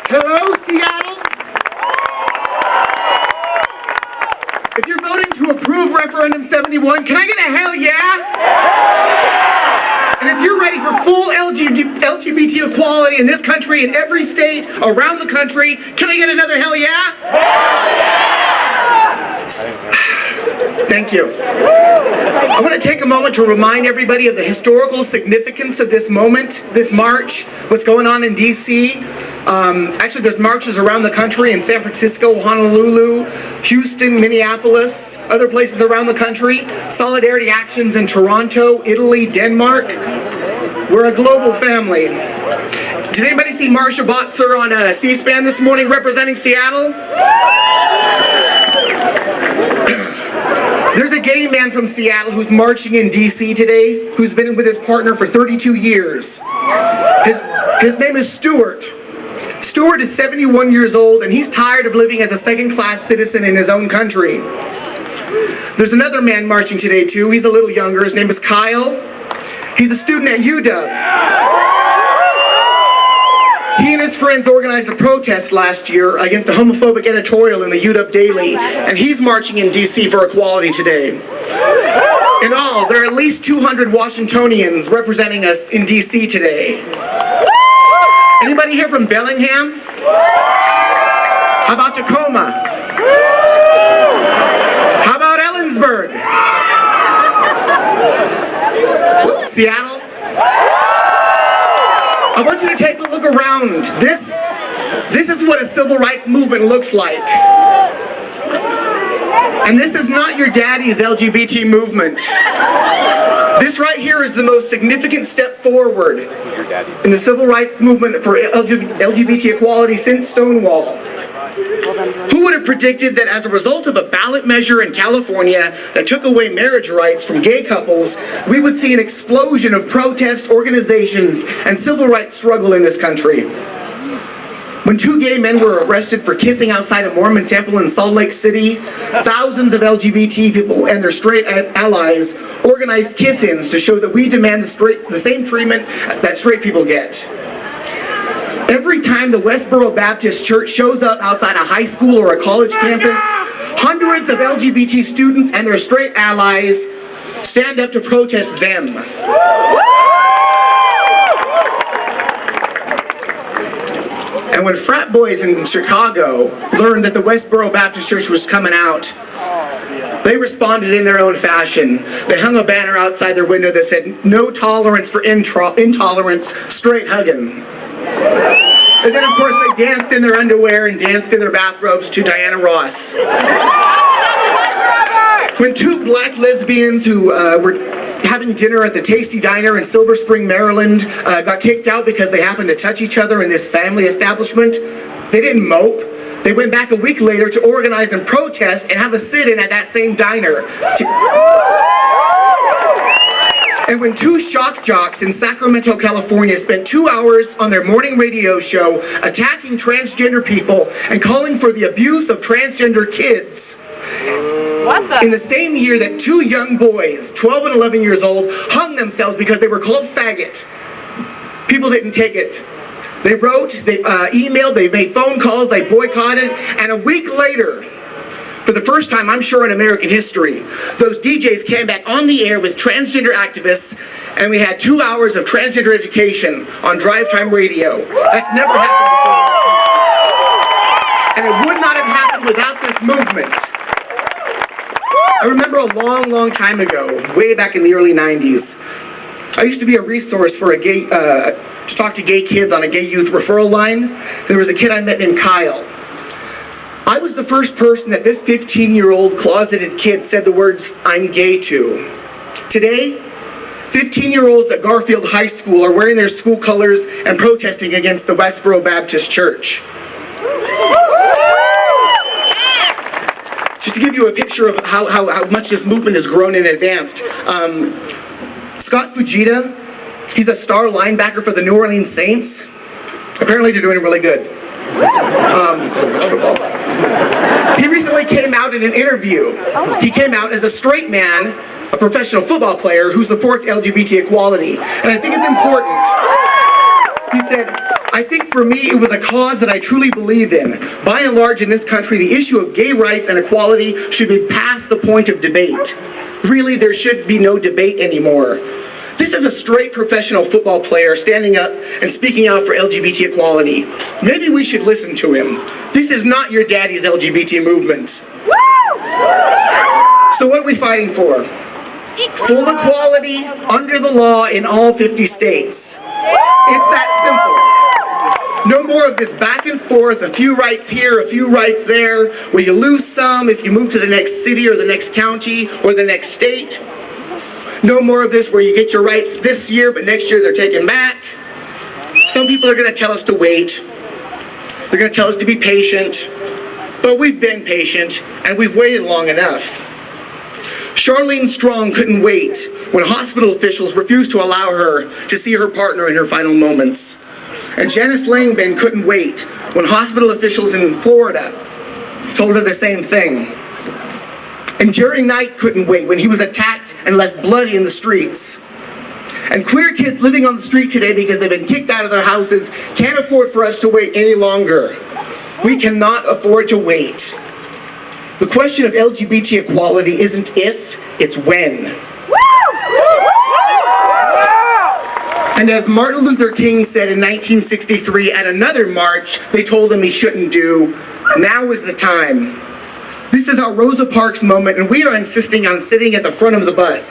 Hello, Seattle? If you're voting to approve Referendum 71, can I get a hell yeah? And if you're ready for full LGBT equality in this country, in every state, around the country, can I get another hell yeah? Hell yeah! Thank you. I want to take a moment to remind everybody of the historical significance of this moment, this march, what's going on in D.C. Actually, there's marches around the country in San Francisco, Honolulu, Houston, Minneapolis, other places around the country. Solidarity actions in Toronto, Italy, Denmark. We're a global family. Did anybody see Marsha Botzer on C-SPAN this morning representing Seattle? There's a gay man from Seattle who's marching in D.C. today, who's been with his partner for 32 years. His name is Stuart. Stuart is 71 years old, and he's tired of living as a second-class citizen in his own country. There's another man marching today, too. He's a little younger. His name is Kyle. He's a student at UW. He and his friends organized a protest last year against the homophobic editorial in the UW Daily, and he's marching in D.C. for equality today. In all, there are at least 200 Washingtonians representing us in D.C. today. Anybody here from Bellingham? How about Tacoma? How about Ellensburg? Seattle? I want you to take a look around. This is what a civil rights movement looks like. And this is not your daddy's LGBT movement. This right here is the most significant step forward in the civil rights movement for LGBT equality since Stonewall. Who would have predicted that as a result of a ballot measure in California that took away marriage rights from gay couples, we would see an explosion of protests, organizations, and civil rights struggle in this country? When two gay men were arrested for kissing outside a Mormon temple in Salt Lake City, thousands of LGBT people and their straight allies organized kiss-ins to show that we demand the same treatment that straight people get. Every time the Westboro Baptist Church shows up outside a high school or a college campus, hundreds of LGBT students and their straight allies stand up to protest them. And when frat boys in Chicago learned that the Westboro Baptist Church was coming out, they responded in their own fashion. They hung a banner outside their window that said, "No tolerance for intolerance, straight hugging." And then, of course, they danced in their underwear and danced in their bathrobes to Diana Ross. When two black lesbians who were having dinner at the Tasty Diner in Silver Spring, Maryland, got kicked out because they happened to touch each other in this family establishment, they didn't mope. They went back a week later to organize and protest and have a sit-in at that same diner. And when two shock jocks in Sacramento, California spent 2 hours on their morning radio show attacking transgender people and calling for the abuse of transgender kids, in the same year that two young boys, 12 and 11 years old, hung themselves because they were called faggot, people didn't take it. They wrote, they emailed, they made phone calls, they boycotted, and a week later, for the first time, I'm sure, in American history, those DJs came back on the air with transgender activists, and we had 2 hours of transgender education on drive time radio. That's never happened before. And it would not have happened without this movement. I remember a long, long time ago, way back in the early 90s, I used to be a resource for a gay, to talk to gay kids on a gay youth referral line. There was a kid I met named Kyle. I was the first person that this 15-year-old closeted kid said the words, "I'm gay" to. Today, 15-year-olds at Garfield High School are wearing their school colors and protesting against the Westboro Baptist Church. Just to give you a picture of how much this movement has grown and advanced, Scott Fujita, he's a star linebacker for the New Orleans Saints. Apparently they're doing really good. He recently came out in an interview. He came out as a straight man, a professional football player who supports LGBT equality. And I think it's important. He said, I think for me, it was a cause that I truly believe in. By and large, in this country, the issue of gay rights and equality should be past the point of debate. Really, there should be no debate anymore. This is a straight professional football player standing up and speaking out for LGBT equality. Maybe we should listen to him. This is not your daddy's LGBT movement. So what are we fighting for? Full equality under the law in all 50 states. It's that simple. No more of this back and forth, a few rights here, a few rights there, where you lose some if you move to the next city or the next county or the next state. No more of this where you get your rights this year, but next year they're taken back. Some people are going to tell us to wait. They're going to tell us to be patient. But we've been patient, and we've waited long enough. Charlene Strong couldn't wait when hospital officials refused to allow her to see her partner in her final moments. And Janice Langben couldn't wait when hospital officials in Florida told her the same thing. And Jerry Knight couldn't wait when he was attacked and left bloody in the streets. And queer kids living on the street today because they've been kicked out of their houses can't afford for us to wait any longer. We cannot afford to wait. The question of LGBT equality isn't if, it's when. And as Martin Luther King said in 1963 at another march they told him he shouldn't do, now is the time. This is our Rosa Parks moment, and we are insisting on sitting at the front of the bus.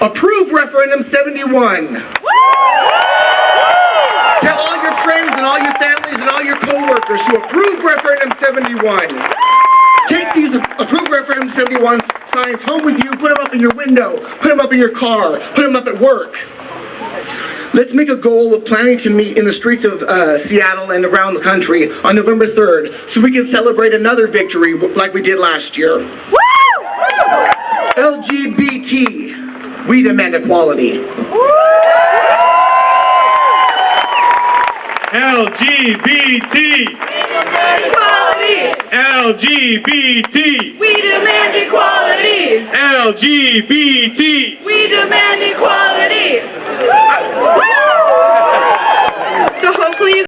Approve Referendum 71. Tell all your friends and all your families and all your co-workers to approve Referendum 71. Take these Approve Referendum 71 signs home with you, put them up in your window, put them up in your car, put them up at work. Let's make a goal of planning to meet in the streets of Seattle and around the country on November 3rd so we can celebrate another victory like we did last year. LGBT, we demand equality. LGBT, LGBT, we demand equality. LGBT, We demand equality. So hopefully you